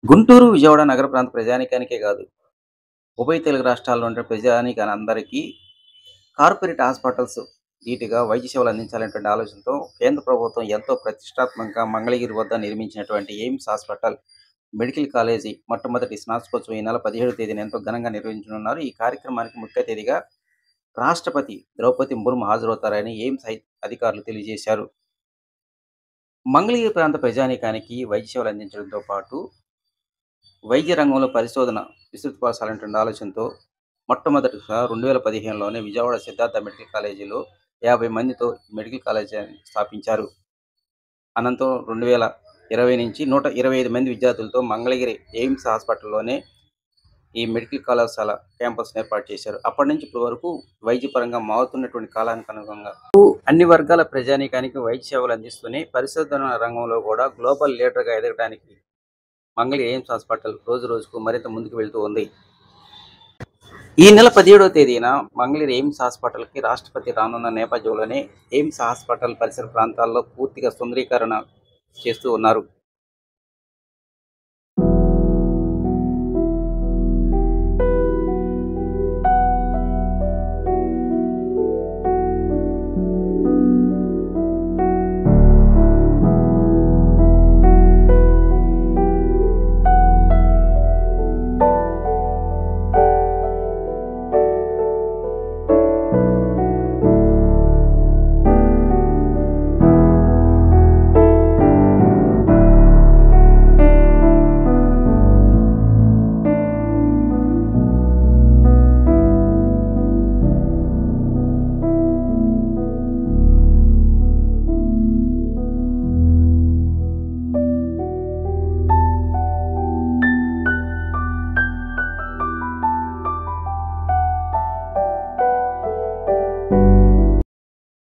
గుంటూరు, విజయవాడ నగర ప్రాంత ప్రజానీకానికే గాదు, ఉభయ తెలుగు రాష్ట్రాల్లో ఉండే ప్రజానీకానందరికీ కార్పొరేట్ హాస్పిటల్స్ ధీటుగా వైద్య సేవలు అందించాలనేటువంటి ఆలోచనతో కేంద్ర ప్రభుత్వం ఎంతో ప్రతిష్టాత్మకంగా మంగళగిరి వద్ద నిర్మించినటువంటి ఎయిమ్స్ హాస్పిటల్ మెడికల్ కాలేజీ మొట్టమొదటి స్నాతకోత్సవం ఈ నెల 17వ తేదీన ఎంతో ఘనంగా నిర్వహించనున్నారు. ఈ కార్యక్రమానికి ముఖ్య అతిథిగా రాష్ట్రపతి ద్రౌపది ముర్ము హాజరవుతారని ఎయిమ్స్ అధికారులు తెలియజేశారు. మంగళగిరి ప్రాంత ప్రజానీకానికి వైద్య సేవలు అందించడంతో పాటు వైద్య రంగంలో పరిశోధన విస్తృతపరచాలనేటువంటి ఆలోచనతో మొట్టమొదటిగా 2015లోనే విజయవాడ సిద్ధార్థ మెడికల్ కాలేజీలో 50 మందితో మెడికల్ కాలేజీని స్థాపించారు. అనంతరం 2020 నుంచి 125 మంది విద్యార్థులతో మంగళగిరి ఎయిమ్స్ హాస్పిటల్లోనే ఈ మెడికల్ కళాశాల క్యాంపస్‌ని ఏర్పాటు చేశారు. అప్పటి నుంచి ఇప్పటి వరకు వైద్యపరంగా మారుతున్నటువంటి కాలానికి అనుగుణంగా అన్ని వర్గాల ప్రజానీకానికి వైద్య సేవలు అందిస్తూనే పరిశోధన రంగంలో కూడా గ్లోబల్ లీడర్‌గా ఎదగడానికి మంగళగిరి ఎయిమ్స్ హాస్పిటల్ రోజు రోజుకు మరింత ముందుకు వెళ్తూ ఉంది. ఈ నెల 17వ తేదీన మంగళగిరి ఎయిమ్స్ హాస్పిటల్కి రాష్ట్రపతి రానున్న నేపథ్యంలోనే ఎయిమ్స్ హాస్పిటల్ పరిసర ప్రాంతాల్లో పూర్తిగా సుందరీకరణ చేస్తూ ఉన్నారు.